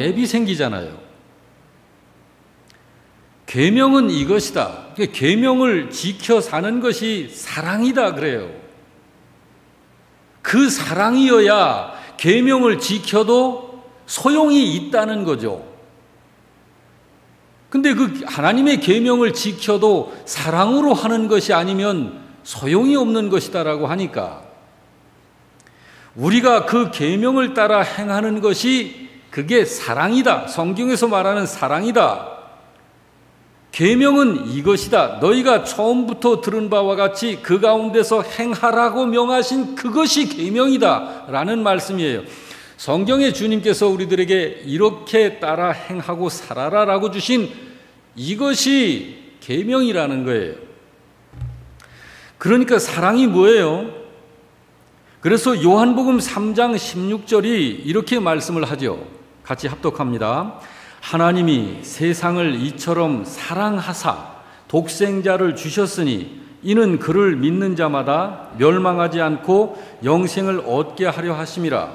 갭이 생기잖아요. 계명은 이것이다. 계명을 지켜 사는 것이 사랑이다 그래요. 그 사랑이어야 계명을 지켜도 소용이 있다는 거죠. 근데 그 하나님의 계명을 지켜도 사랑으로 하는 것이 아니면 소용이 없는 것이다라고 하니까 우리가 그 계명을 따라 행하는 것이 그게 사랑이다. 성경에서 말하는 사랑이다. 계명은 이것이다. 너희가 처음부터 들은 바와 같이 그 가운데서 행하라고 명하신 그것이 계명이다 라는 말씀이에요. 성경에 주님께서 우리들에게 이렇게 따라 행하고 살아라 라고 주신 이것이 계명이라는 거예요. 그러니까 사랑이 뭐예요? 그래서 요한복음 3장 16절이 이렇게 말씀을 하죠. 같이 합독합니다. 하나님이 세상을 이처럼 사랑하사 독생자를 주셨으니 이는 그를 믿는 자마다 멸망하지 않고 영생을 얻게 하려 하심이라.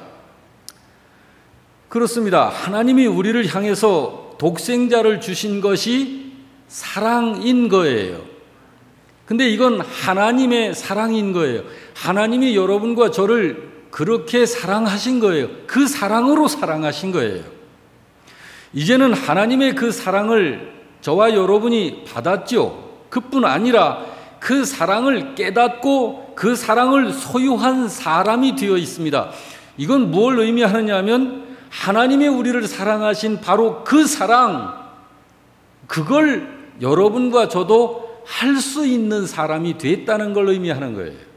그렇습니다. 하나님이 우리를 향해서 독생자를 주신 것이 사랑인 거예요. 근데 이건 하나님의 사랑인 거예요. 하나님이 여러분과 저를 그렇게 사랑하신 거예요. 그 사랑으로 사랑하신 거예요. 이제는 하나님의 그 사랑을 저와 여러분이 받았죠. 그뿐 아니라 그 사랑을 깨닫고 그 사랑을 소유한 사람이 되어 있습니다. 이건 뭘 의미하느냐 하면 하나님의 우리를 사랑하신 바로 그 사랑, 그걸 여러분과 저도 할 수 있는 사람이 됐다는 걸 의미하는 거예요.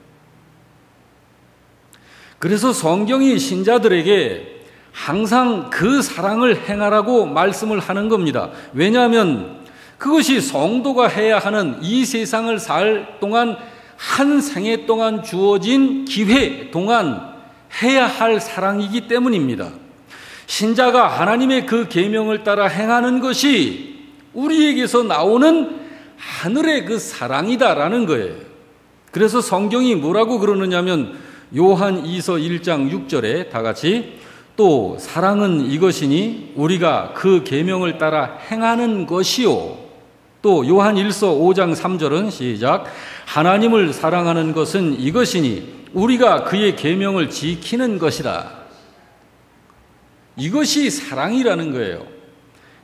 그래서 성경이 신자들에게 항상 그 사랑을 행하라고 말씀을 하는 겁니다. 왜냐하면 그것이 성도가 해야 하는 이 세상을 살 동안 한 생애 동안 주어진 기회 동안 해야 할 사랑이기 때문입니다. 신자가 하나님의 그 계명을 따라 행하는 것이 우리에게서 나오는 하늘의 그 사랑이다라는 거예요. 그래서 성경이 뭐라고 그러느냐면 요한 2서 1장 6절에 다 같이 또 사랑은 이것이니 우리가 그 계명을 따라 행하는 것이요. 또 요한 1서 5장 3절은 시작. 하나님을 사랑하는 것은 이것이니 우리가 그의 계명을 지키는 것이다. 이것이 사랑이라는 거예요.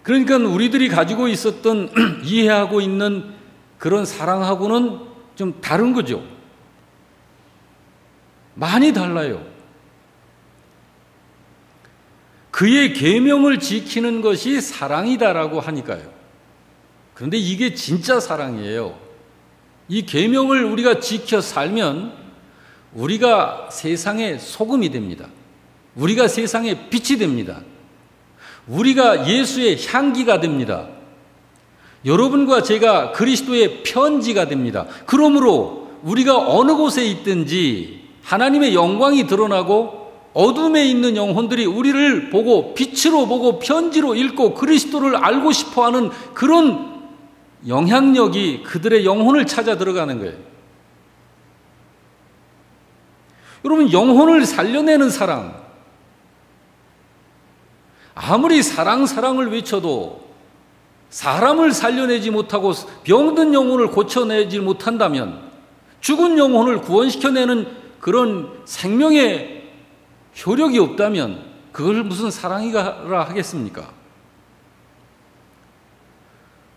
그러니까 우리들이 가지고 있었던 이해하고 있는 그런 사랑하고는 좀 다른 거죠. 많이 달라요. 그의 계명을 지키는 것이 사랑이다라고 하니까요. 그런데 이게 진짜 사랑이에요. 이 계명을 우리가 지켜 살면 우리가 세상의 소금이 됩니다. 우리가 세상의 빛이 됩니다. 우리가 예수의 향기가 됩니다. 여러분과 제가 그리스도의 편지가 됩니다. 그러므로 우리가 어느 곳에 있든지 하나님의 영광이 드러나고 어둠에 있는 영혼들이 우리를 보고 빛으로 보고 편지로 읽고 그리스도를 알고 싶어하는 그런 영향력이 그들의 영혼을 찾아 들어가는 거예요. 여러분, 영혼을 살려내는 사랑, 아무리 사랑을 외쳐도 사람을 살려내지 못하고 병든 영혼을 고쳐내지 못한다면, 죽은 영혼을 구원시켜내는 그런 생명의 효력이 없다면 그걸 무슨 사랑이라 하겠습니까?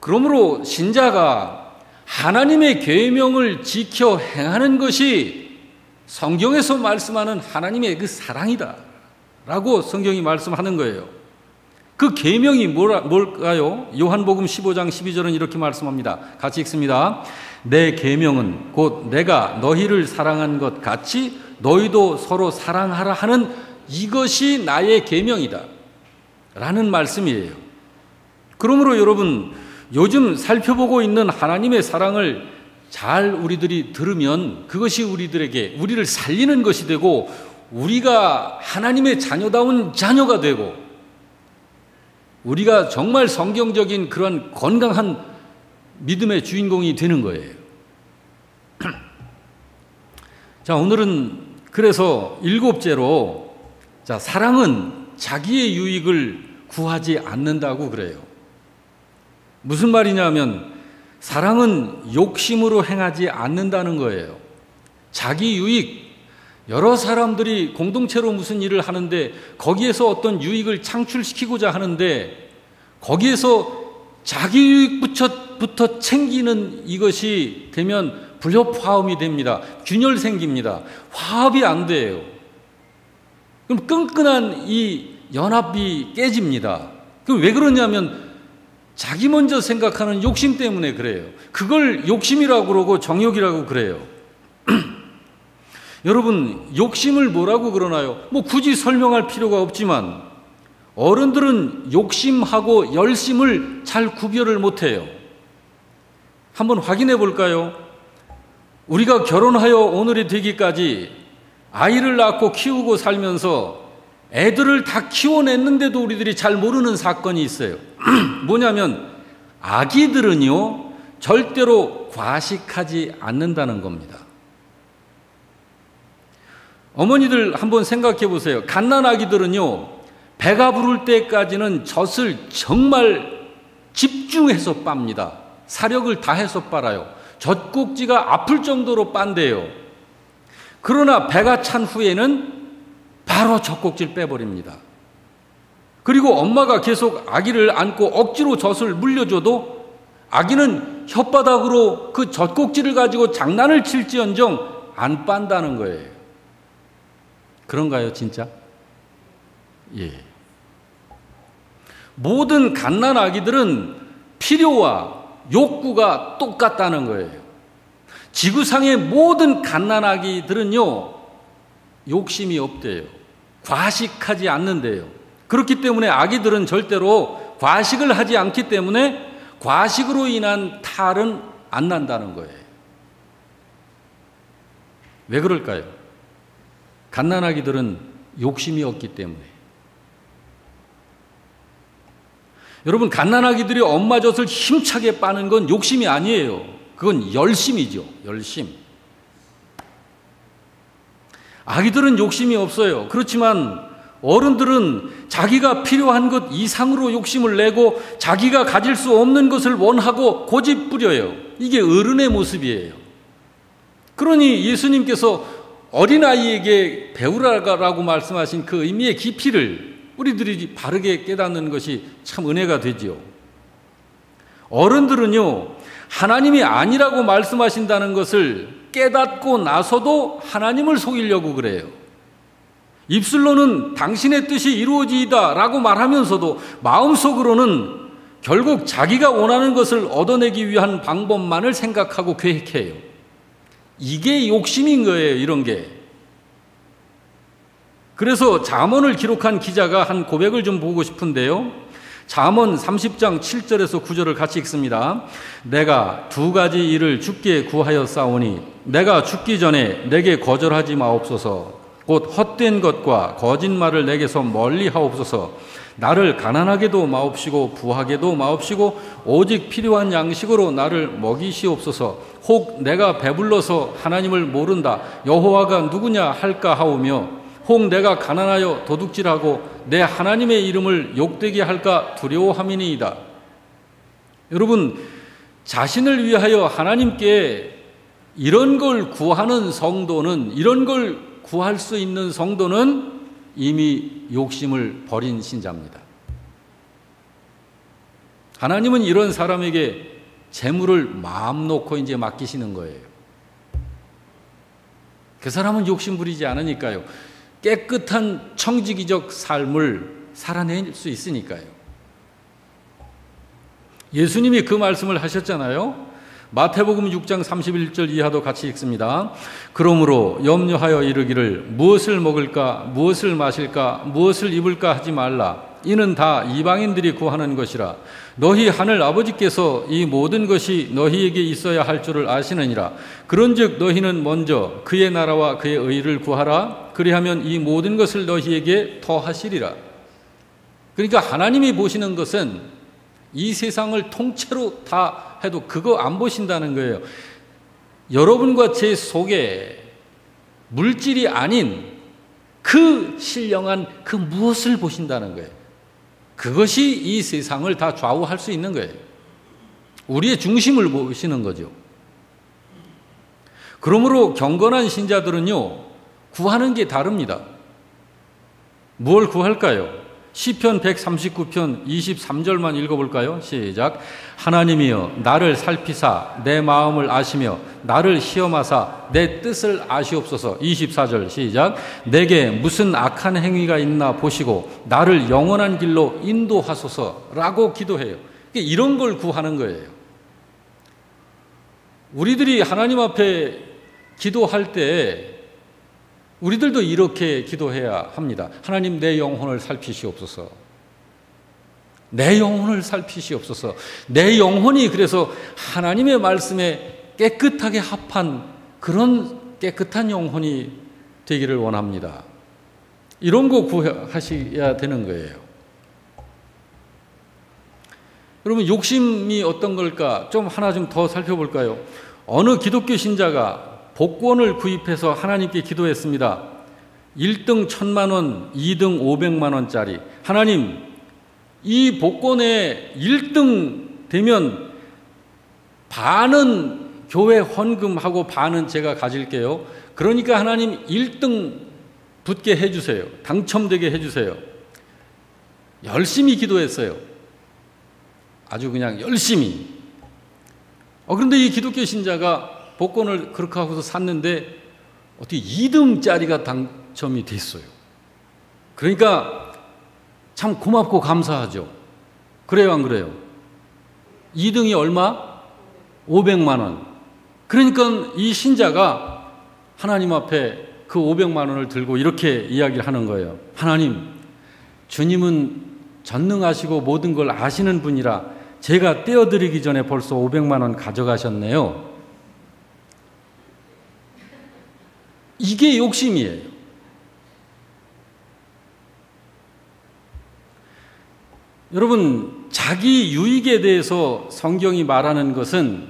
그러므로 신자가 하나님의 계명을 지켜 행하는 것이 성경에서 말씀하는 하나님의 그 사랑이다 라고 성경이 말씀하는 거예요. 그 계명이 뭘까요? 요한복음 15장 12절은 이렇게 말씀합니다. 같이 읽습니다. 내 계명은 곧 내가 너희를 사랑한 것 같이 너희도 서로 사랑하라 하는 이것이 나의 계명이다 라는 말씀이에요. 그러므로 여러분, 요즘 살펴보고 있는 하나님의 사랑을 잘 우리들이 들으면 그것이 우리를 살리는 것이 되고 우리가 하나님의 자녀다운 자녀가 되고 우리가 정말 성경적인 그런 건강한 믿음의 주인공이 되는 거예요. 자, 오늘은 그래서 7째로, 자, 사랑은 자기의 유익을 구하지 않는다고 그래요. 무슨 말이냐면 사랑은 욕심으로 행하지 않는다는 거예요. 자기 유익, 여러 사람들이 공동체로 무슨 일을 하는데 거기에서 어떤 유익을 창출시키고자 하는데 거기에서 자기 유익부터 챙기는 이것이 되면 불협화음이 됩니다. 균열 생깁니다. 화합이 안 돼요. 그럼 끈끈한 이 연합이 깨집니다. 그럼 왜 그러냐면 자기 먼저 생각하는 욕심 때문에 그래요. 그걸 욕심이라고 그러고 정욕이라고 그래요. 여러분, 욕심을 뭐라고 그러나요? 뭐 굳이 설명할 필요가 없지만 어른들은 욕심하고 열심을 잘 구별을 못해요. 한번 확인해 볼까요? 우리가 결혼하여 오늘이 되기까지 아이를 낳고 키우고 살면서 애들을 다 키워냈는데도 우리들이 잘 모르는 사건이 있어요. 뭐냐면 아기들은요 절대로 과식하지 않는다는 겁니다. 어머니들 한번 생각해 보세요. 갓난아기들은요 배가 부를 때까지는 젖을 정말 집중해서 빱니다. 사력을 다해서 빨아요. 젖꼭지가 아플 정도로 빤대요. 그러나 배가 찬 후에는 바로 젖꼭지를 빼버립니다. 그리고 엄마가 계속 아기를 안고 억지로 젖을 물려줘도 아기는 혓바닥으로 그 젖꼭지를 가지고 장난을 칠지언정 안 빤다는 거예요. 그런가요, 진짜? 예. 모든 갓난아기들은 필요와 욕구가 똑같다는 거예요. 지구상의 모든 갓난아기들은요 욕심이 없대요. 과식하지 않는데요. 그렇기 때문에 아기들은 절대로 과식을 하지 않기 때문에 과식으로 인한 탈은 안 난다는 거예요. 왜 그럴까요? 갓난아기들은 욕심이 없기 때문에. 여러분, 갓난아기들이 엄마 젖을 힘차게 빠는 건 욕심이 아니에요. 그건 열심이죠. 열심. 아기들은 욕심이 없어요. 그렇지만 어른들은 자기가 필요한 것 이상으로 욕심을 내고 자기가 가질 수 없는 것을 원하고 고집 부려요. 이게 어른의 모습이에요. 그러니 예수님께서 어린아이에게 배우라고 말씀하신 그 의미의 깊이를 우리들이 바르게 깨닫는 것이 참 은혜가 되지요. 어른들은요 하나님이 아니라고 말씀하신다는 것을 깨닫고 나서도 하나님을 속이려고 그래요. 입술로는 당신의 뜻이 이루어지이다 라고 말하면서도 마음속으로는 결국 자기가 원하는 것을 얻어내기 위한 방법만을 생각하고 계획해요. 이게 욕심인 거예요, 이런 게. 그래서 잠언을 기록한 기자가 한 고백을 좀 보고 싶은데요. 잠언 30장 7절에서 9절을 같이 읽습니다. 내가 두 가지 일을 주께 구하였사오니 내가 죽기 전에 내게 거절하지 마옵소서. 곧 헛된 것과 거짓말을 내게서 멀리 하옵소서. 나를 가난하게도 마옵시고 부하게도 마옵시고 오직 필요한 양식으로 나를 먹이시옵소서. 혹 내가 배불러서 하나님을 모른다 여호와가 누구냐 할까 하오며 혹 내가 가난하여 도둑질하고 내 하나님의 이름을 욕되게 할까 두려워함이니이다. 여러분, 자신을 위하여 하나님께 이런 걸 구하는 성도는, 이런 걸 구할 수 있는 성도는 이미 욕심을 버린 신자입니다. 하나님은 이런 사람에게 재물을 마음 놓고 이제 맡기시는 거예요. 그 사람은 욕심 부리지 않으니까요. 깨끗한 청지기적 삶을 살아낼 수 있으니까요. 예수님이 그 말씀을 하셨잖아요. 마태복음 6장 31절 이하도 같이 읽습니다. 그러므로 염려하여 이르기를 무엇을 먹을까 무엇을 마실까 무엇을 입을까 하지 말라. 이는 다 이방인들이 구하는 것이라. 너희 하늘 아버지께서 이 모든 것이 너희에게 있어야 할 줄을 아시느니라. 그런즉 너희는 먼저 그의 나라와 그의 의를 구하라. 그리하면 이 모든 것을 너희에게 더하시리라. 그러니까 하나님이 보시는 것은 이 세상을 통째로 다 해도 그거 안 보신다는 거예요. 여러분과 제 속에 물질이 아닌 그 신령한 그 무엇을 보신다는 거예요. 그것이 이 세상을 다 좌우할 수 있는 거예요. 우리의 중심을 보시는 거죠. 그러므로 경건한 신자들은요, 구하는 게 다릅니다. 뭘 구할까요? 시편 139편 23절만 읽어볼까요? 시작. 하나님이여 나를 살피사 내 마음을 아시며 나를 시험하사 내 뜻을 아시옵소서. 24절 시작. 내게 무슨 악한 행위가 있나 보시고 나를 영원한 길로 인도하소서라고 기도해요. 이런 걸 구하는 거예요. 우리들이 하나님 앞에 기도할 때 우리들도 이렇게 기도해야 합니다. 하나님 내 영혼을 살피시옵소서. 내 영혼을 살피시옵소서. 내 영혼이 그래서 하나님의 말씀에 깨끗하게 합한 그런 깨끗한 영혼이 되기를 원합니다. 이런 거 구하셔야 되는 거예요. 여러분 욕심이 어떤 걸까? 좀 하나 좀 더 살펴볼까요? 어느 기독교 신자가 복권을 구입해서 하나님께 기도했습니다. 1등 1,000만 원, 2등 500만 원짜리. 하나님, 이 복권에 1등 되면 반은 교회 헌금하고 반은 제가 가질게요. 그러니까 하나님 1등 붙게 해주세요. 당첨되게 해주세요. 열심히 기도했어요. 아주 그냥 열심히. 그런데 이 기독교 신자가 복권을 그렇게 하고서 샀는데 어떻게 2등짜리가 당첨이 됐어요. 그러니까 참 고맙고 감사하죠. 그래요, 안 그래요? 2등이 얼마? 500만 원. 그러니까 이 신자가 하나님 앞에 그 500만 원을 들고 이렇게 이야기를 하는 거예요. 하나님, 주님은 전능하시고 모든 걸 아시는 분이라 제가 떼어드리기 전에 벌써 500만 원 가져가셨네요. 이게 욕심이에요. 여러분, 자기 유익에 대해서 성경이 말하는 것은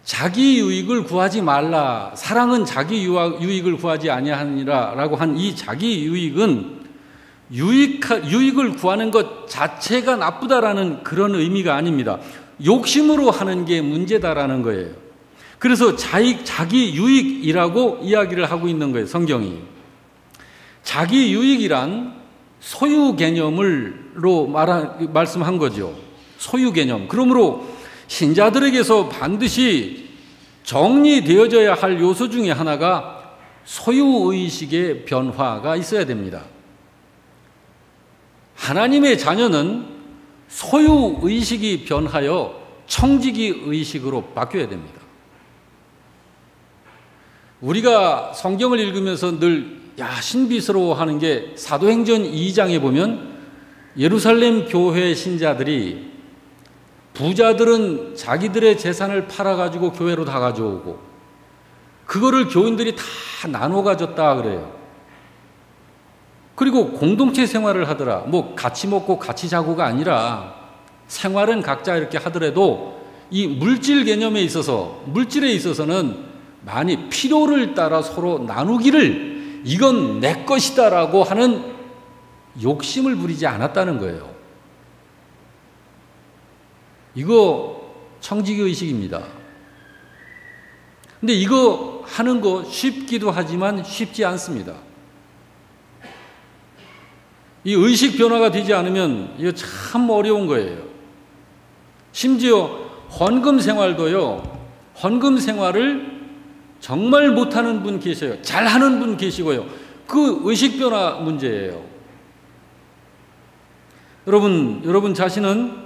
자기 유익을 구하지 말라. 사랑은 자기 유익을 구하지 아니하니라라고 한 이 자기 유익은 유익을 구하는 것 자체가 나쁘다라는 그런 의미가 아닙니다. 욕심으로 하는 게 문제다라는 거예요. 그래서 자기 유익이라고 이야기를 하고 있는 거예요, 성경이. 자기 유익이란 소유 개념으로 말씀한 거죠. 소유 개념. 그러므로 신자들에게서 반드시 정리되어져야 할 요소 중에 하나가 소유의식의 변화가 있어야 됩니다. 하나님의 자녀는 소유의식이 변하여 청지기의식으로 바뀌어야 됩니다. 우리가 성경을 읽으면서 늘 신비스러워하는 게 사도행전 2장에 보면 예루살렘 교회 신자들이 부자들은 자기들의 재산을 팔아가지고 교회로 다 가져오고 그거를 교인들이 다 나눠 가졌다 그래요. 그리고 공동체 생활을 하더라. 같이 먹고 같이 자고가 아니라 생활은 각자 이렇게 하더라도 이 물질에 있어서는 많이 필요를 따라 서로 나누기를 이건 내 것이다라고 하는 욕심을 부리지 않았다는 거예요. 이거 청지기 의식입니다. 근데 이거 하는 거 쉽기도 하지만 쉽지 않습니다. 이 의식 변화가 되지 않으면 이거 참 어려운 거예요. 심지어 헌금 생활도요. 헌금 생활을 정말 못하는 분 계세요. 잘하는 분 계시고요. 그 의식 변화 문제예요. 여러분 자신은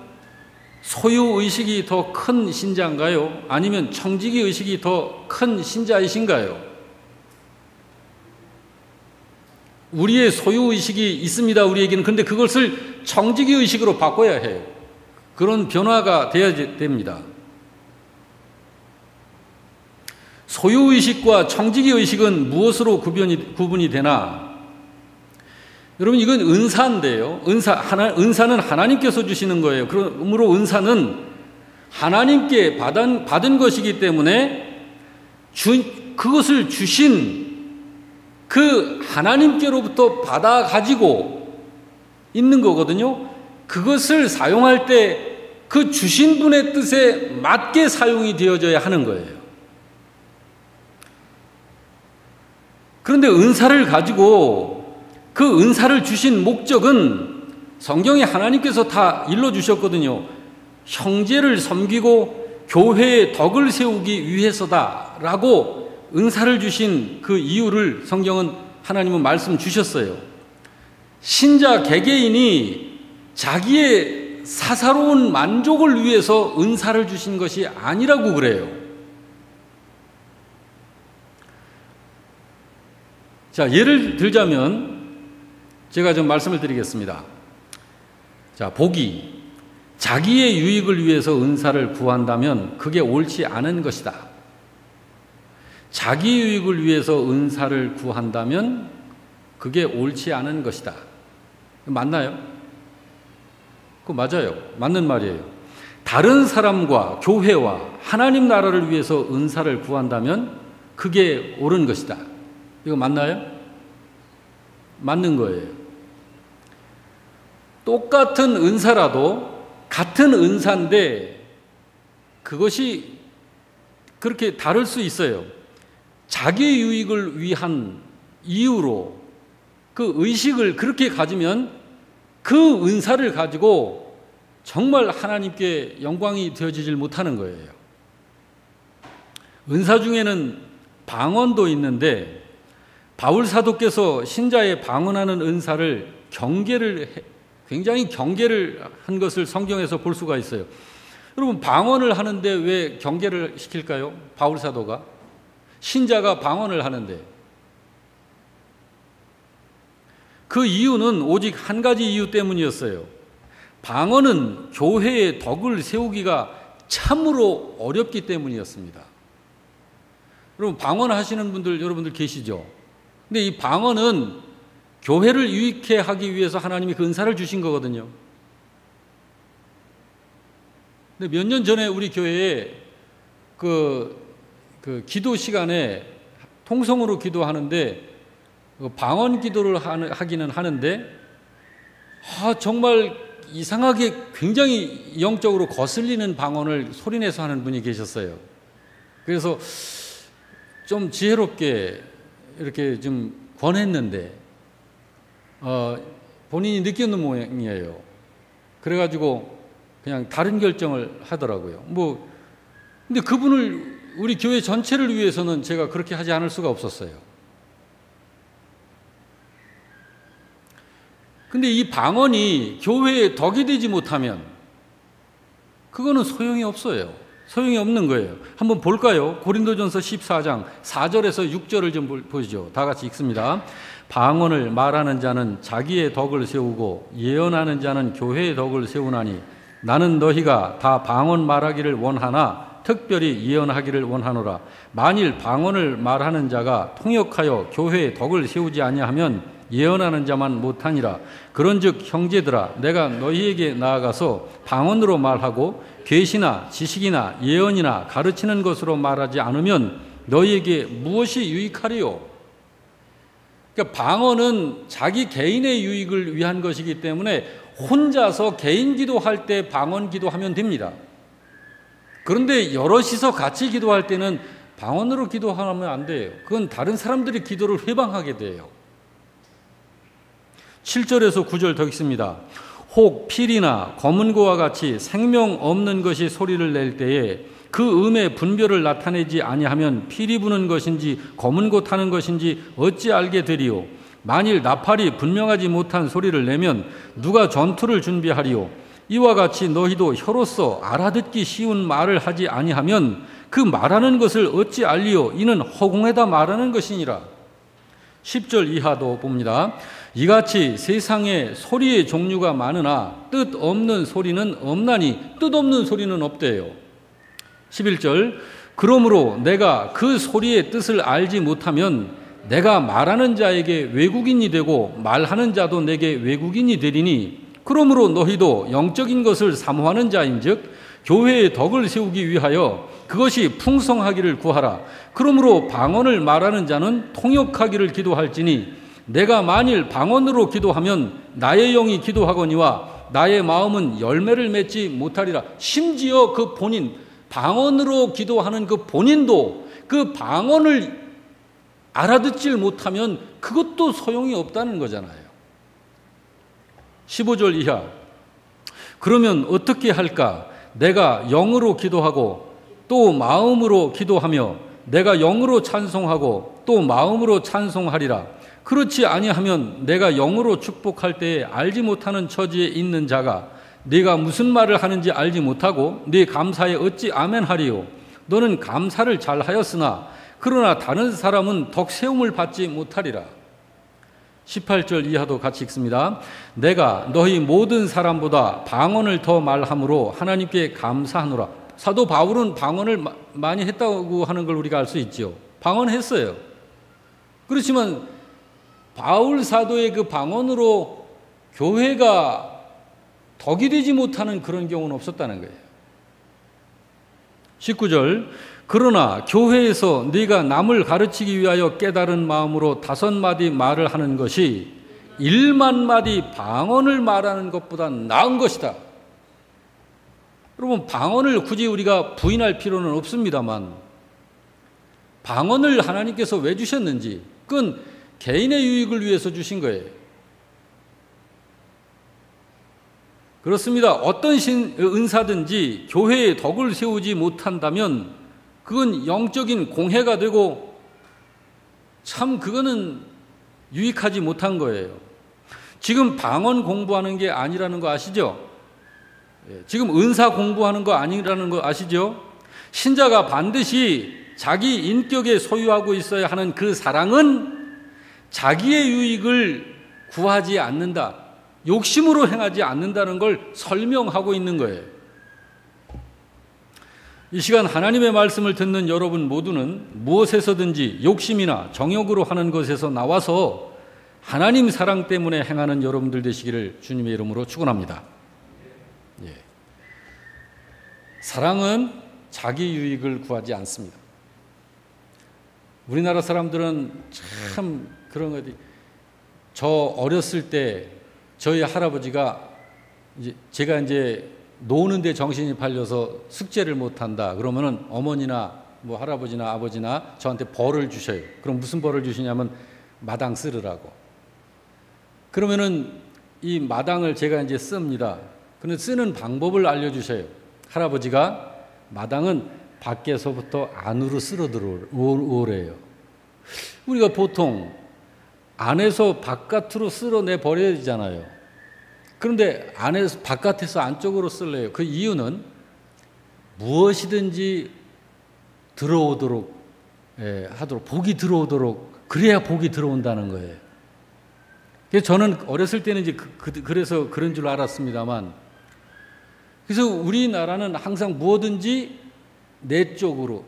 소유의식이 더 큰 신자인가요? 아니면 청지기의식이 더 큰 신자이신가요? 우리의 소유의식이 있습니다. 우리에게는. 그런데 그것을 청지기의식으로 바꿔야 해요. 그런 변화가 되어야 됩니다. 소유의식과 청지기의식은 무엇으로 구분이 되나? 여러분, 이건 은사인데요. 은사는 하나님께서 주시는 거예요. 그러므로 은사는 하나님께 받은 것이기 때문에 그것을 주신 그 하나님께로부터 받아가지고 있는 거거든요. 그것을 사용할 때 그 주신 분의 뜻에 맞게 사용이 되어져야 하는 거예요. 그런데 은사를 가지고 그 은사를 주신 목적은 성경에 하나님께서 다 일러주셨거든요. 형제를 섬기고 교회의 덕을 세우기 위해서다라고 은사를 주신 그 이유를 성경은 하나님은 말씀 주셨어요. 신자 개개인이 자기의 사사로운 만족을 위해서 은사를 주신 것이 아니라고 그래요. 자, 예를 들자면 제가 좀 말씀을 드리겠습니다. 자, 복이 자기의 유익을 위해서 은사를 구한다면 그게 옳지 않은 것이다. 자기 유익을 위해서 은사를 구한다면 그게 옳지 않은 것이다. 맞나요? 그거 맞아요. 맞는 말이에요. 다른 사람과 교회와 하나님 나라를 위해서 은사를 구한다면 그게 옳은 것이다. 이거 맞나요? 맞는 거예요. 똑같은 은사라도 같은 은사인데 그것이 그렇게 다를 수 있어요. 자기 유익을 위한 이유로 그 의식을 그렇게 가지면 그 은사를 가지고 정말 하나님께 영광이 되어지질 못하는 거예요. 은사 중에는 방언도 있는데 바울 사도께서 신자의 방언하는 은사를 굉장히 경계를 한 것을 성경에서 볼 수가 있어요. 여러분, 방언을 하는데 왜 경계를 시킬까요? 바울 사도가 신자가 방언을 하는데 그 이유는 오직 한 가지 이유 때문이었어요. 방언은 교회의 덕을 세우기가 참으로 어렵기 때문이었습니다. 여러분, 방언하시는 분들 여러분들 계시죠? 근데 이 방언은 교회를 유익해 하기 위해서 하나님이 그 은사를 주신 거거든요. 근데 몇 년 전에 우리 교회에 그 기도 시간에 통성으로 기도하는데 방언 기도를 하기는 하는데 정말 이상하게 굉장히 영적으로 거슬리는 방언을 소리내서 하는 분이 계셨어요. 그래서 좀 지혜롭게 이렇게 좀 권했는데 본인이 느끼는 모양이에요. 그래가지고 그냥 다른 결정을 하더라고요. 근데 그분을 우리 교회 전체를 위해서는 제가 그렇게 하지 않을 수가 없었어요. 근데 이 방언이 교회에 덕이 되지 못하면 그거는 소용이 없어요. 소용이 없는 거예요. 한번 볼까요? 고린도전서 14장 4절에서 6절을 좀 보시죠. 다 같이 읽습니다. 방언을 말하는 자는 자기의 덕을 세우고 예언하는 자는 교회의 덕을 세우나니 나는 너희가 다 방언 말하기를 원하나 특별히 예언하기를 원하노라. 만일 방언을 말하는 자가 통역하여 교회의 덕을 세우지 아니하면 예언하는 자만 못하니라. 그런즉 형제들아, 내가 너희에게 나아가서 방언으로 말하고 계시나 지식이나 예언이나 가르치는 것으로 말하지 않으면 너희에게 무엇이 유익하리요? 그러니까 방언은 자기 개인의 유익을 위한 것이기 때문에 혼자서 개인 기도할 때 방언 기도하면 됩니다. 그런데 여럿이서 같이 기도할 때는 방언으로 기도하면 안 돼요. 그건 다른 사람들이 기도를 회방하게 돼요. 7절에서 9절 더 읽습니다. 혹 필이나 검은고와 같이 생명 없는 것이 소리를 낼 때에 그 음의 분별을 나타내지 아니하면 필이 부는 것인지 검은고 타는 것인지 어찌 알게 되리요? 만일 나팔이 분명하지 못한 소리를 내면 누가 전투를 준비하리요? 이와 같이 너희도 혀로서 알아듣기 쉬운 말을 하지 아니하면 그 말하는 것을 어찌 알리요? 이는 허공에다 말하는 것이니라. 10절 이하도 봅니다. 이같이 세상에 소리의 종류가 많으나 뜻 없는 소리는 없나니 뜻 없는 소리는 없대요. 11절 그러므로 내가 그 소리의 뜻을 알지 못하면 내가 말하는 자에게 외국인이 되고 말하는 자도 내게 외국인이 되리니 그러므로 너희도 영적인 것을 사모하는 자인즉 교회의 덕을 세우기 위하여 그것이 풍성하기를 구하라. 그러므로 방언을 말하는 자는 통역하기를 기도할지니 내가 만일 방언으로 기도하면 나의 영이 기도하거니와 나의 마음은 열매를 맺지 못하리라. 심지어 그 본인, 방언으로 기도하는 그 본인도 그 방언을 알아듣질 못하면 그것도 소용이 없다는 거잖아요. 15절 이하. 그러면 어떻게 할까? 내가 영으로 기도하고 또 마음으로 기도하며 내가 영으로 찬송하고 또 마음으로 찬송하리라. 그렇지 아니하면 내가 영으로 축복할 때에 알지 못하는 처지에 있는 자가 네가 무슨 말을 하는지 알지 못하고 네 감사에 어찌 아멘하리요. 너는 감사를 잘하였으나 그러나 다른 사람은 덕세움을 받지 못하리라. 18절 이하도 같이 읽습니다. 내가 너희 모든 사람보다 방언을 더 말함으로 하나님께 감사하노라. 사도 바울은 방언을 많이 했다고 하는 걸 우리가 알 수 있죠. 방언했어요. 그렇지만 바울 사도의 그 방언으로 교회가 덕이 되지 못하는 그런 경우는 없었다는 거예요. 19절. 그러나 교회에서 네가 남을 가르치기 위하여 깨달은 마음으로 5마디 말을 하는 것이 1만마디 방언을 말하는 것보다 나은 것이다. 여러분, 방언을 굳이 우리가 부인할 필요는 없습니다만 방언을 하나님께서 왜 주셨는지 그건 개인의 유익을 위해서 주신 거예요. 그렇습니다. 어떤 은사든지 교회에 덕을 세우지 못한다면 그건 영적인 공해가 되고 참 그거는 유익하지 못한 거예요. 지금 방언 공부하는 게 아니라는 거 아시죠? 지금 은사 공부하는 거 아니라는 거 아시죠? 신자가 반드시 자기 인격에 소유하고 있어야 하는 그 사랑은 자기의 유익을 구하지 않는다. 욕심으로 행하지 않는다는 걸 설명하고 있는 거예요. 이 시간 하나님의 말씀을 듣는 여러분 모두는 무엇에서든지 욕심이나 정욕으로 하는 것에서 나와서 하나님 사랑 때문에 행하는 여러분들 되시기를 주님의 이름으로 축원합니다. 예. 사랑은 자기 유익을 구하지 않습니다. 우리나라 사람들은 참 그런 거지. 저 어렸을 때 저희 할아버지가 제가 이제 노는데 정신이 팔려서 숙제를 못한다. 그러면은 어머니나 뭐 할아버지나 아버지나 저한테 벌을 주셔요. 그럼 무슨 벌을 주시냐면 마당 쓸으라고. 그러면은 이 마당을 제가 이제 씁니다. 근데 쓰는 방법을 알려주셔요. 할아버지가 마당은 밖에서부터 안으로 쓸어 들어오래요. 우리가 보통 안에서 바깥으로 쓸어내 버려야 되잖아요. 그런데 안에서 바깥에서 안쪽으로 쓸래요. 그 이유는 무엇이든지 들어오도록 하도록 복이 들어오도록 그래야 복이 들어온다는 거예요. 그래서 저는 어렸을 때는 이제 그래서 그런 줄 알았습니다만 그래서 우리나라는 항상 무엇든지 내 쪽으로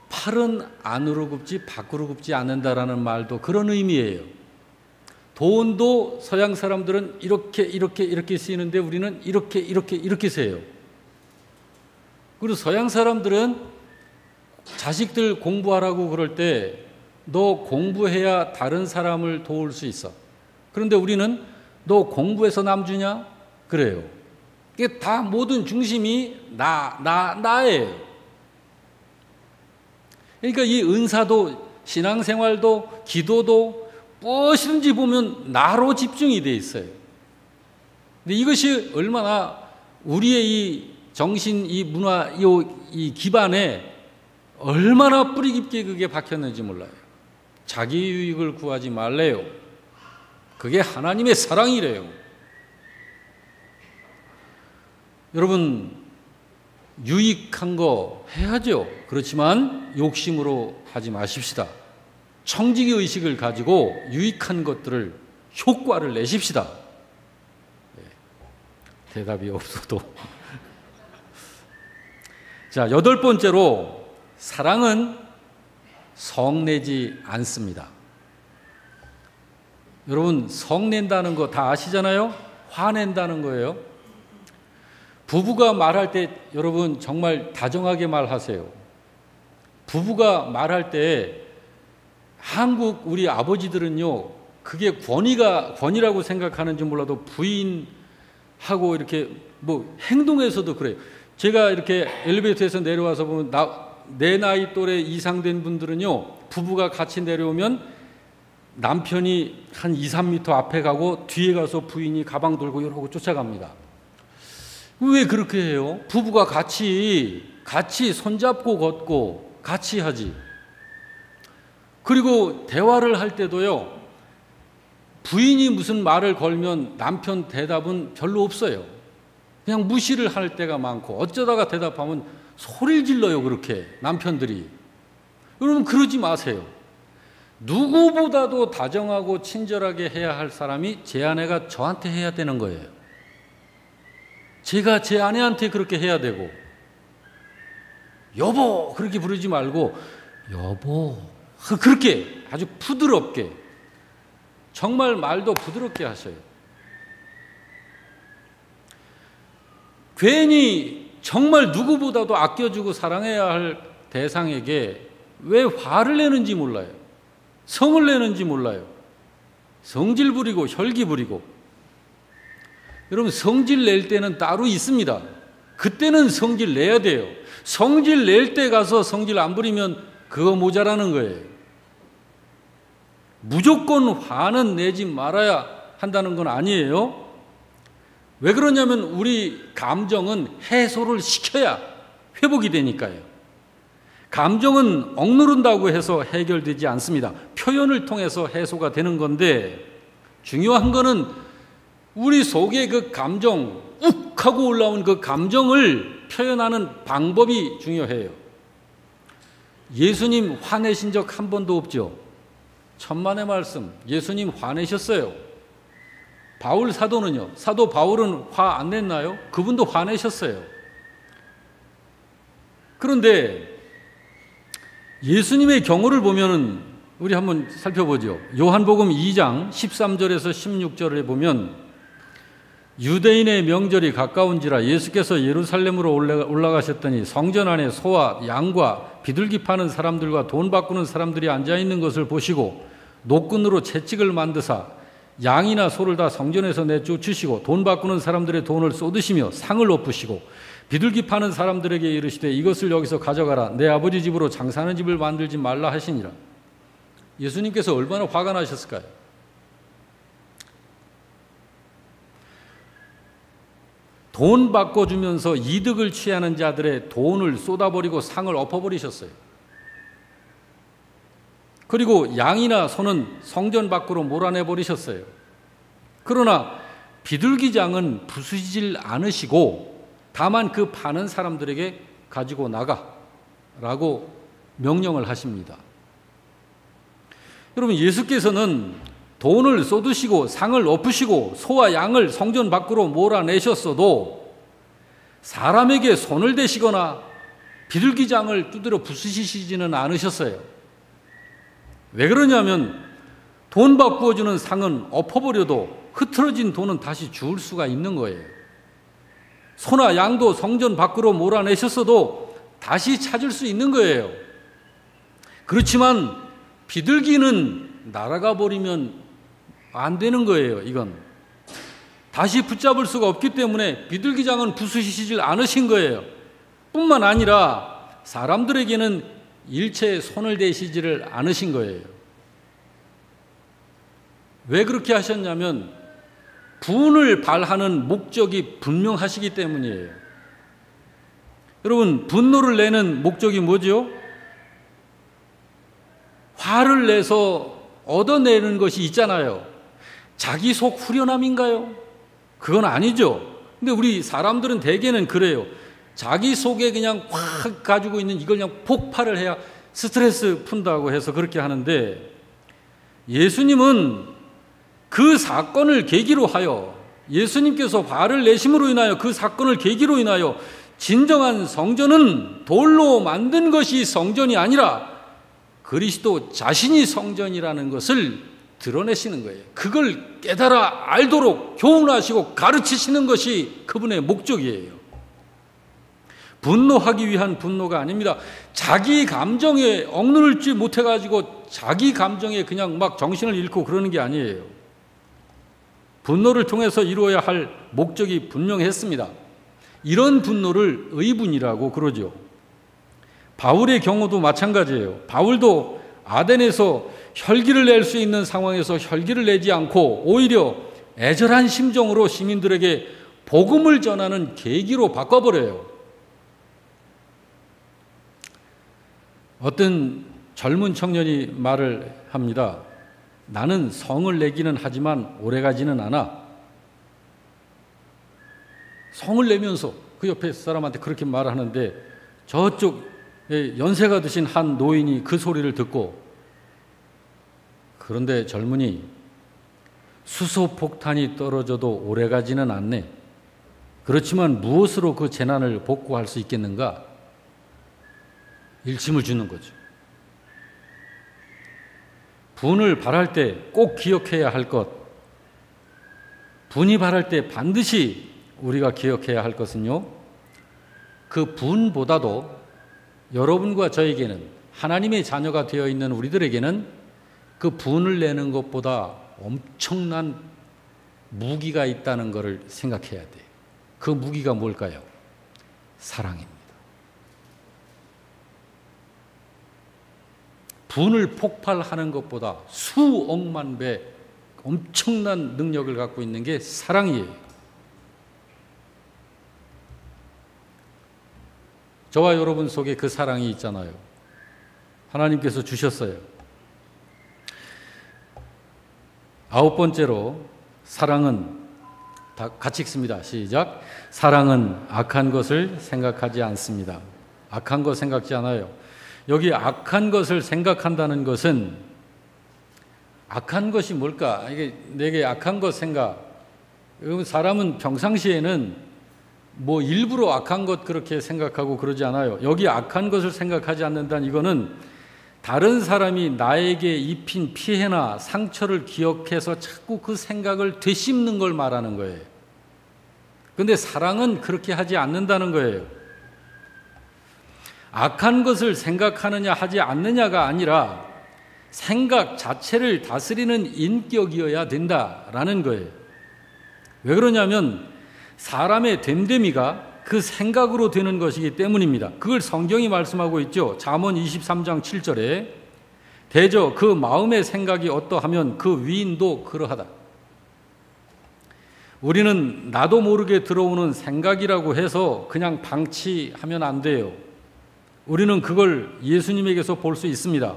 팔은 안으로 굽지 밖으로 굽지 않는다라는 말도 그런 의미예요. 돈도 서양 사람들은 이렇게 쓰이는데 우리는 이렇게 세요. 그리고 서양 사람들은 자식들 공부하라고 그럴 때 너 공부해야 다른 사람을 도울 수 있어. 그런데 우리는 너 공부해서 남 주냐? 그래요. 이게 다 모든 중심이 나예요. 그러니까 이 은사도 신앙생활도 기도도 무엇이든지 보면 나로 집중이 돼 있어요. 근데 이것이 얼마나 우리의 이 정신, 이 문화, 이 기반에 얼마나 뿌리 깊게 그게 박혔는지 몰라요. 자기 유익을 구하지 말래요. 그게 하나님의 사랑이래요. 여러분, 유익한 거 해야죠. 그렇지만 욕심으로 하지 마십시다. 청지기 의식을 가지고 유익한 것들을 효과를 내십시다. 대답이 없어도. 자, 8번째로 사랑은 성내지 않습니다. 여러분, 성낸다는 거 다 아시잖아요? 화낸다는 거예요. 부부가 말할 때 여러분 정말 다정하게 말하세요. 부부가 말할 때 한국 우리 아버지들은요 그게 권위라고 생각하는지 몰라도 부인하고 이렇게 뭐 행동에서도 그래요. 제가 이렇게 엘리베이터에서 내려와서 보면 내 나이 또래 이상 된 분들은요, 부부가 같이 내려오면 남편이 한 2, 3m 앞에 가고 뒤에 가서 부인이 가방 들고 이러고 쫓아갑니다. 왜 그렇게 해요? 부부가 같이 손잡고 걷고 같이 하지. 그리고 대화를 할 때도요, 부인이 무슨 말을 걸면 남편 대답은 별로 없어요. 그냥 무시를 할 때가 많고, 어쩌다가 대답하면 소리를 질러요, 그렇게 남편들이. 여러분, 그러지 마세요. 누구보다도 다정하고 친절하게 해야 할 사람이 제 아내가 저한테 해야 되는 거예요. 제가 제 아내한테 그렇게 해야 되고, 여보 그렇게 부르지 말고 여보 그렇게 아주 부드럽게, 정말 말도 부드럽게 하셔요. 괜히 정말 누구보다도 아껴주고 사랑해야 할 대상에게 왜 화를 내는지 몰라요. 성을 내는지 몰라요. 성질 부리고 혈기 부리고. 여러분, 성질 낼 때는 따로 있습니다. 그때는 성질 내야 돼요. 성질 낼 때 가서 성질 안 부리면 그거 모자라는 거예요. 무조건 화는 내지 말아야 한다는 건 아니에요. 왜 그러냐면 우리 감정은 해소를 시켜야 회복이 되니까요. 감정은 억누른다고 해서 해결되지 않습니다. 표현을 통해서 해소가 되는 건데, 중요한 거는 우리 속에 그 감정, 욱 하고 올라온 그 감정을 표현하는 방법이 중요해요. 예수님 화내신 적 한 번도 없죠? 천만의 말씀, 예수님 화내셨어요. 바울 사도는요? 사도 바울은 화 안 냈나요? 그분도 화내셨어요. 그런데 예수님의 경우를 보면은 우리 한번 살펴보죠. 요한복음 2장 13절에서 16절에 보면, 유대인의 명절이 가까운지라 예수께서 예루살렘으로 올라가셨더니 성전 안에 소와 양과 비둘기 파는 사람들과 돈 바꾸는 사람들이 앉아있는 것을 보시고 노끈으로 채찍을 만드사 양이나 소를 다 성전에서 내쫓으시고 돈 바꾸는 사람들의 돈을 쏟으시며 상을 엎으시고 비둘기 파는 사람들에게 이르시되 이것을 여기서 가져가라. 내 아버지 집으로 장사하는 집을 만들지 말라 하시니라. 예수님께서 얼마나 화가 나셨을까요? 돈 바꿔주면서 이득을 취하는 자들의 돈을 쏟아버리고 상을 엎어버리셨어요. 그리고 양이나 소는 성전 밖으로 몰아내버리셨어요. 그러나 비둘기장은 부수질 않으시고 다만 그 파는 사람들에게 가지고 나가라고 명령을 하십니다. 여러분, 예수께서는 돈을 쏟으시고 상을 엎으시고 소와 양을 성전 밖으로 몰아내셨어도 사람에게 손을 대시거나 비둘기장을 두드려 부수시지는 않으셨어요. 왜 그러냐면 돈 바꾸어주는 상은 엎어버려도 흐트러진 돈은 다시 주울 수가 있는 거예요. 소나 양도 성전 밖으로 몰아내셨어도 다시 찾을 수 있는 거예요. 그렇지만 비둘기는 날아가 버리면 안 되는 거예요. 이건 다시 붙잡을 수가 없기 때문에 비둘기장은 부수시질 않으신 거예요. 뿐만 아니라 사람들에게는 일체 손을 대시지를 않으신 거예요. 왜 그렇게 하셨냐면 분을 발하는 목적이 분명하시기 때문이에요. 여러분, 분노를 내는 목적이 뭐죠? 화를 내서 얻어내는 것이 있잖아요. 자기 속 후련함인가요? 그건 아니죠. 근데 우리 사람들은 대개는 그래요. 자기 속에 그냥 확 가지고 있는 이걸 그냥 폭발을 해야 스트레스 푼다고 해서 그렇게 하는데, 예수님은 그 사건을 계기로 하여, 예수님께서 화를 내심으로 인하여 그 사건을 계기로 인하여 진정한 성전은 돌로 만든 것이 성전이 아니라 그리스도 자신이 성전이라는 것을 드러내시는 거예요. 그걸 깨달아 알도록 교훈하시고 가르치시는 것이 그분의 목적이에요. 분노하기 위한 분노가 아닙니다. 자기 감정에 억누르지 못해가지고 자기 감정에 그냥 막 정신을 잃고 그러는 게 아니에요. 분노를 통해서 이루어야 할 목적이 분명했습니다. 이런 분노를 의분이라고 그러죠. 바울의 경우도 마찬가지예요. 바울도 아덴에서 혈기를 낼 수 있는 상황에서 혈기를 내지 않고 오히려 애절한 심정으로 시민들에게 복음을 전하는 계기로 바꿔버려요. 어떤 젊은 청년이 말을 합니다. 나는 성을 내기는 하지만 오래가지는 않아. 성을 내면서 그 옆에 사람한테 그렇게 말하는데 저쪽 연세가 드신 한 노인이 그 소리를 듣고, 그런데 젊은이, 수소폭탄이 떨어져도 오래가지는 않네. 그렇지만 무엇으로 그 재난을 복구할 수 있겠는가? 일침을 주는 거죠. 분을 발할 때 꼭 기억해야 할 것, 분이 발할 때 반드시 우리가 기억해야 할 것은요, 그 분보다도 여러분과 저에게는, 하나님의 자녀가 되어 있는 우리들에게는 그 분을 내는 것보다 엄청난 무기가 있다는 것을 생각해야 돼요. 그 무기가 뭘까요? 사랑입니다. 분을 폭발하는 것보다 수억만 배 엄청난 능력을 갖고 있는 게 사랑이에요. 저와 여러분 속에 그 사랑이 있잖아요. 하나님께서 주셨어요. 9번째로, 사랑은, 다 같이 읽습니다. 시작. 사랑은 악한 것을 생각하지 않습니다. 악한 것 생각지 않아요. 여기 악한 것을 생각한다는 것은, 악한 것이 뭘까? 이게 내게 악한 것 생각. 사람은 평상시에는 뭐 일부러 악한 것 그렇게 생각하고 그러지 않아요. 여기 악한 것을 생각하지 않는다는 이거는 다른 사람이 나에게 입힌 피해나 상처를 기억해서 자꾸 그 생각을 되씹는 걸 말하는 거예요. 그런데 사랑은 그렇게 하지 않는다는 거예요. 악한 것을 생각하느냐 하지 않느냐가 아니라 생각 자체를 다스리는 인격이어야 된다라는 거예요. 왜 그러냐면 사람의 됨됨이가 그 생각으로 되는 것이기 때문입니다. 그걸 성경이 말씀하고 있죠. 잠언 23장 7절에 대저 그 마음의 생각이 어떠하면 그 위인도 그러하다. 우리는 나도 모르게 들어오는 생각이라고 해서 그냥 방치하면 안 돼요. 우리는 그걸 예수님에게서 볼 수 있습니다.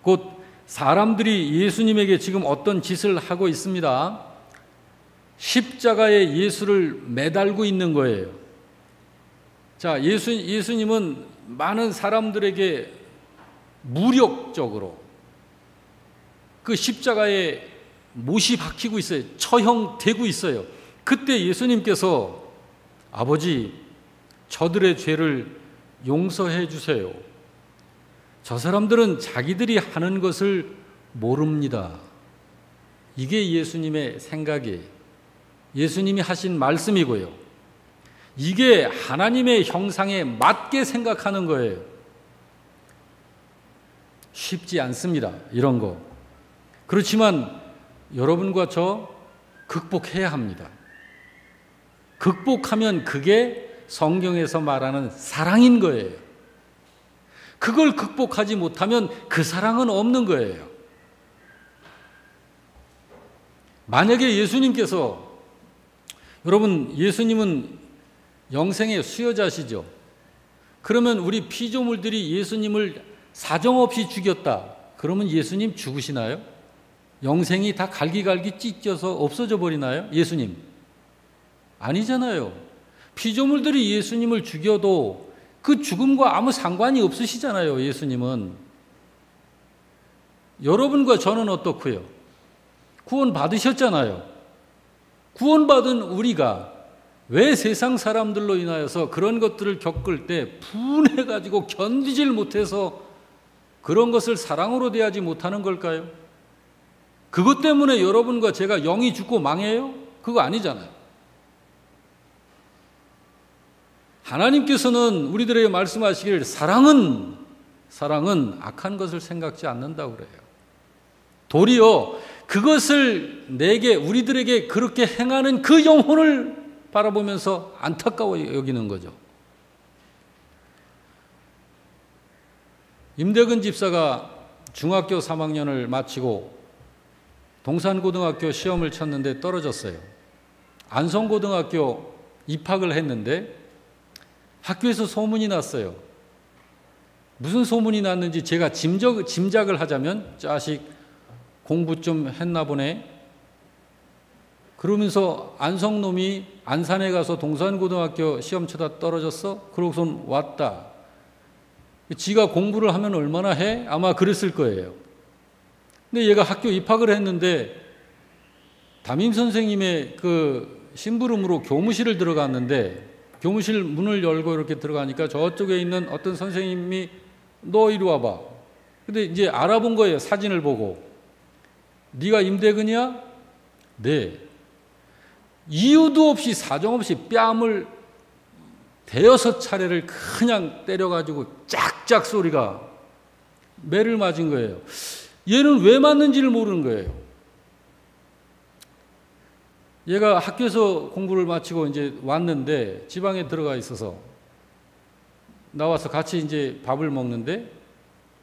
곧 사람들이 예수님에게 지금 어떤 짓을 하고 있습니다. 십자가에 예수를 매달고 있는 거예요. 자, 예수님은 많은 사람들에게 무력적으로 그 십자가에 못이 박히고 있어요. 처형되고 있어요. 그때 예수님께서 아버지, 저들의 죄를 용서해 주세요. 저 사람들은 자기들이 하는 것을 모릅니다. 이게 예수님의 생각이에요. 예수님이 하신 말씀이고요. 이게 하나님의 형상에 맞게 생각하는 거예요. 쉽지 않습니다. 이런 거. 그렇지만 여러분과 저 극복해야 합니다. 극복하면 그게 성경에서 말하는 사랑인 거예요. 그걸 극복하지 못하면 그 사랑은 없는 거예요. 만약에 예수님께서, 여러분, 예수님은 영생의 수여자시죠. 그러면 우리 피조물들이 예수님을 사정없이 죽였다. 그러면 예수님 죽으시나요? 영생이 다 갈기갈기 찢겨서 없어져 버리나요? 예수님? 아니잖아요. 피조물들이 예수님을 죽여도 그 죽음과 아무 상관이 없으시잖아요. 예수님은. 여러분과 저는 어떻고요? 구원 받으셨잖아요. 구원받은 우리가 왜 세상 사람들로 인하여서 그런 것들을 겪을 때 분해가지고 견디질 못해서 그런 것을 사랑으로 대하지 못하는 걸까요? 그것 때문에 여러분과 제가 영이 죽고 망해요? 그거 아니잖아요. 하나님께서는 우리들에게 말씀하시기를 사랑은 악한 것을 생각지 않는다고 그래요. 도리어 그것을 우리들에게 그렇게 행하는 그 영혼을 바라보면서 안타까워 여기는 거죠. 임대근 집사가 중학교 3학년을 마치고 동산고등학교 시험을 쳤는데 떨어졌어요. 안성고등학교 입학을 했는데 학교에서 소문이 났어요. 무슨 소문이 났는지 제가 짐작을 하자면 자식 공부 좀 했나 보네. 그러면서 안성놈이 안산에 가서 동산고등학교 시험 쳐다 떨어졌어? 그러고선 왔다. 지가 공부를 하면 얼마나 해? 아마 그랬을 거예요. 근데 얘가 학교 입학을 했는데 담임 선생님의 그 심부름으로 교무실을 들어갔는데 교무실 문을 열고 이렇게 들어가니까 저쪽에 있는 어떤 선생님이 너 이리 와봐. 근데 이제 알아본 거예요. 사진을 보고. 네가 임대근이야? 네. 이유도 없이 사정없이 뺨을 대여섯 차례를 그냥 때려가지고 짝짝 소리가 매를 맞은 거예요. 얘는 왜 맞는지를 모르는 거예요. 얘가 학교에서 공부를 마치고 이제 왔는데 지방에 들어가 있어서 나와서 같이 이제 밥을 먹는데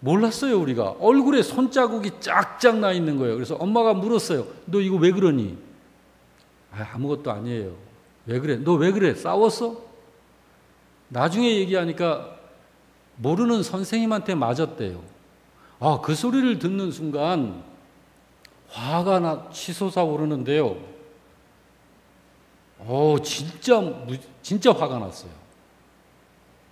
몰랐어요, 우리가. 얼굴에 손자국이 쫙쫙 나 있는 거예요. 그래서 엄마가 물었어요. 너 이거 왜 그러니? 아무것도 아니에요. 왜 그래? 너 왜 그래? 싸웠어? 나중에 얘기하니까 모르는 선생님한테 맞았대요. 그 소리를 듣는 순간 화가 치솟아 오르는데요. 진짜 화가 났어요.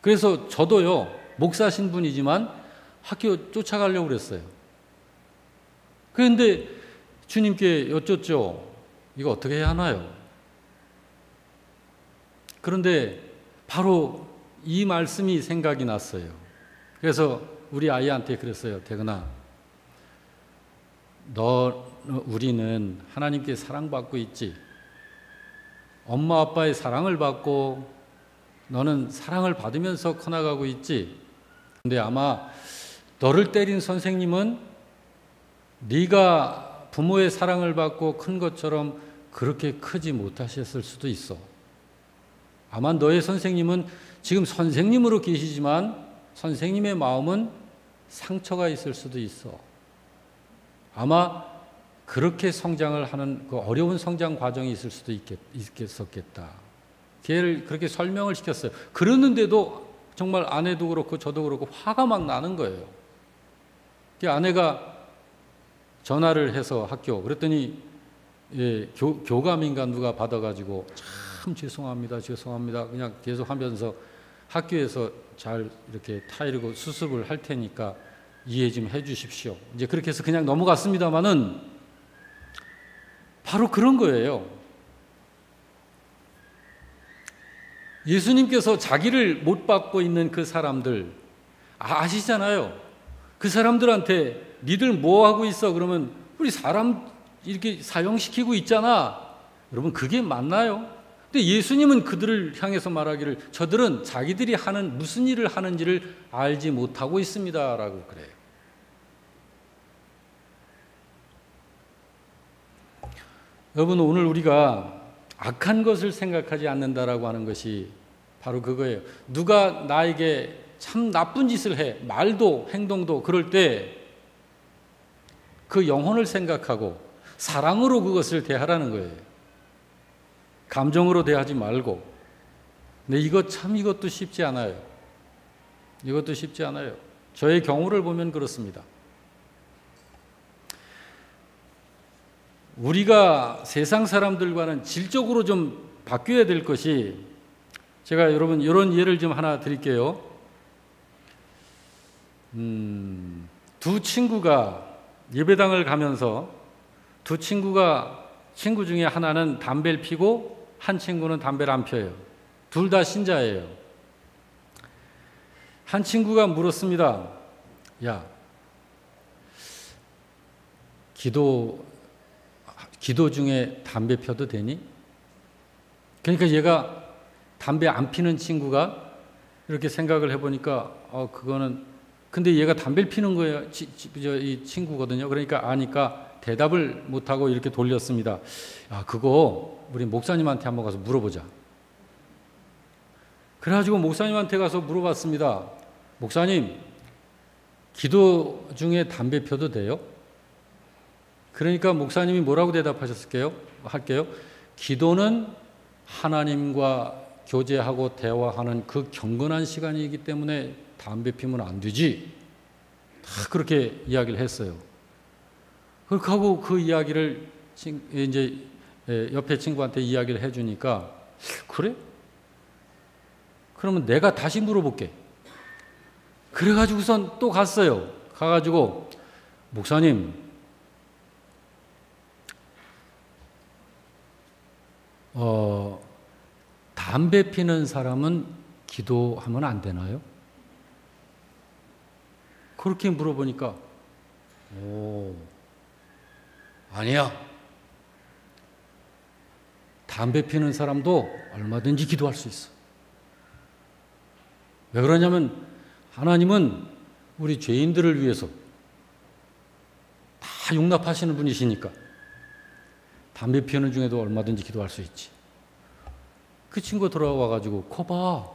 그래서 저도요, 목사 신분이지만 학교 쫓아가려고 그랬어요. 그런데 주님께 여쭙죠. 이거 어떻게 해야 하나요? 그런데 바로 이 말씀이 생각이 났어요. 그래서 우리 아이한테 그랬어요. 대근아, 우리는 하나님께 사랑받고 있지. 엄마 아빠의 사랑을 받고 너는 사랑을 받으면서 커나가고 있지. 근데 아마 너를 때린 선생님은 네가 부모의 사랑을 받고 큰 것처럼 그렇게 크지 못하셨을 수도 있어. 아마 너의 선생님은 지금 선생님으로 계시지만 선생님의 마음은 상처가 있을 수도 있어. 아마 그렇게 성장을 하는 그 어려운 성장 과정이 있을 수도 있겠었겠다. 걔를 그렇게 설명을 시켰어요. 그러는데도 정말 아내도 그렇고 저도 그렇고 화가 막 나는 거예요. 그 아내가 전화를 해서 학교 그랬더니 교감인가 누가 받아가지고 참 죄송합니다 그냥 계속 하면서 학교에서 잘 이렇게 타이르고 수습을 할 테니까 이해 좀 해 주십시오. 이제 그렇게 해서 그냥 넘어갔습니다마는 바로 그런 거예요. 예수님께서 자기를 못 받고 있는 그 사람들 아시잖아요. 그 사람들한테 니들 뭐 하고 있어? 그러면 우리 사람 이렇게 사형시키고 있잖아. 여러분 그게 맞나요? 근데 예수님은 그들을 향해서 말하기를 저들은 자기들이 하는 무슨 일을 하는지를 알지 못하고 있습니다 라고 그래요. 여러분 오늘 우리가 악한 것을 생각하지 않는다라고 하는 것이 바로 그거예요. 누가 나에게 참 나쁜 짓을 해, 말도 행동도 그럴 때 그 영혼을 생각하고 사랑으로 그것을 대하라는 거예요. 감정으로 대하지 말고. 근데 이것도 쉽지 않아요. 이것도 쉽지 않아요. 저의 경우를 보면 그렇습니다. 우리가 세상 사람들과는 질적으로 좀 바뀌어야 될 것이 제가 여러분 이런 예를 좀 하나 드릴게요. 두 친구가 예배당을 가면서 친구 중에 하나는 담배를 피고 한 친구는 담배를 안 펴요. 둘 다 신자예요. 한 친구가 물었습니다. 야, 기도 중에 담배 펴도 되니? 그러니까 얘가 담배 안 피는 친구가 이렇게 생각을 해보니까 그거는 근데 얘가 담배를 피는 거예요. 이 친구거든요. 그러니까 아니까 대답을 못하고 이렇게 돌렸습니다. 그거 우리 목사님한테 한번 가서 물어보자. 그래가지고 목사님한테 가서 물어봤습니다. 목사님, 기도 중에 담배 펴도 돼요? 그러니까 목사님이 뭐라고 대답하셨을게요? 할게요. 기도는 하나님과 교제하고 대화하는 그 경건한 시간이기 때문에 담배 피면 안 되지. 다 그렇게 이야기를 했어요. 그렇게 하고 그 이야기를 이제 옆에 친구한테 이야기를 해주니까 그래? 그러면 내가 다시 물어볼게. 그래가지고선 또 갔어요. 가가지고 목사님, 담배 피는 사람은 기도하면 안 되나요? 그렇게 물어보니까 아니야. 담배 피는 사람도 얼마든지 기도할 수 있어. 왜 그러냐면 하나님은 우리 죄인들을 위해서 다 용납하시는 분이시니까 담배 피우는 중에도 얼마든지 기도할 수 있지. 그 친구 돌아와가지고 거봐.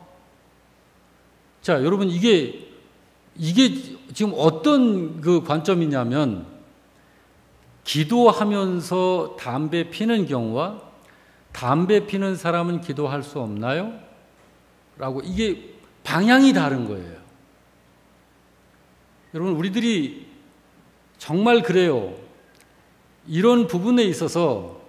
자, 여러분 이게 지금 어떤 그 관점이냐면 기도하면서 담배 피는 경우와 담배 피는 사람은 기도할 수 없나요? 라고 이게 방향이 다른 거예요. 여러분 우리들이 정말 그래요. 이런 부분에 있어서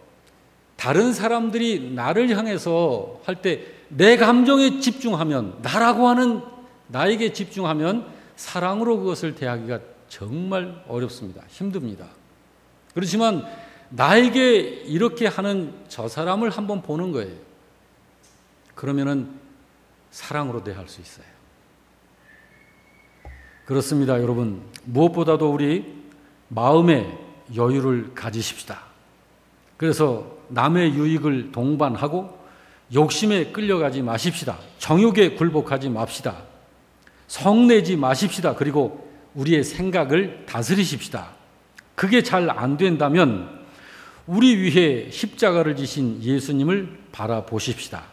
다른 사람들이 나를 향해서 할 때 내 감정에 집중하면 나라고 하는 나에게 집중하면 사랑으로 그것을 대하기가 정말 어렵습니다. 힘듭니다. 그렇지만 나에게 이렇게 하는 저 사람을 한번 보는 거예요. 그러면은 사랑으로 대할 수 있어요. 그렇습니다, 여러분. 무엇보다도 우리 마음의 여유를 가지십시다. 그래서 남의 유익을 동반하고 욕심에 끌려가지 마십시다. 정욕에 굴복하지 맙시다. 성내지 마십시다. 그리고 우리의 생각을 다스리십시다. 그게 잘 안 된다면 우리 위해 십자가를 지신 예수님을 바라보십시다.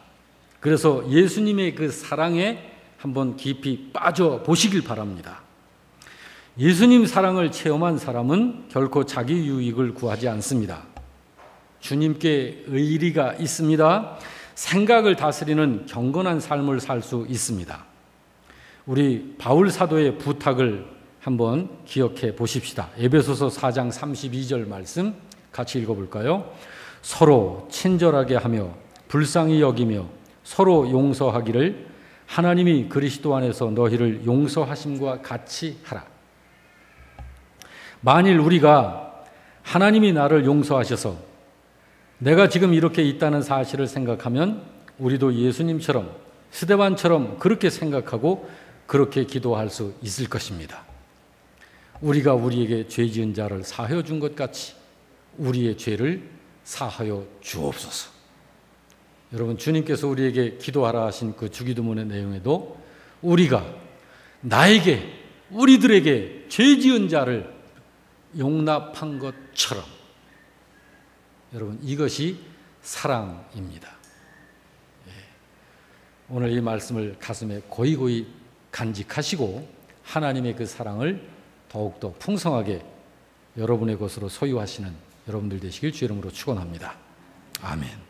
그래서 예수님의 그 사랑에 한번 깊이 빠져 보시길 바랍니다. 예수님 사랑을 체험한 사람은 결코 자기 유익을 구하지 않습니다. 주님께 의리가 있습니다. 생각을 다스리는 경건한 삶을 살 수 있습니다. 우리 바울 사도의 부탁을 한번 기억해 보십시다. 에베소서 4장 32절 말씀 같이 읽어볼까요? 서로 친절하게 하며 불쌍히 여기며 서로 용서하기를 하나님이 그리스도 안에서 너희를 용서하심과 같이 하라. 만일 우리가 하나님이 나를 용서하셔서 내가 지금 이렇게 있다는 사실을 생각하면 우리도 예수님처럼 스데반처럼 그렇게 생각하고 그렇게 기도할 수 있을 것입니다. 우리가 우리에게 죄 지은 자를 사하여 준 것 같이 우리의 죄를 사하여 주옵소서. 여러분 주님께서 우리에게 기도하라 하신 그 주기도문의 내용에도 우리가 나에게 우리들에게 죄 지은 자를 용납한 것처럼 여러분 이것이 사랑입니다. 오늘 이 말씀을 가슴에 고이고이 간직하시고 하나님의 그 사랑을 더욱더 풍성하게 여러분의 것으로 소유하시는 여러분들 되시길 주의 이름으로 축원합니다. 아멘.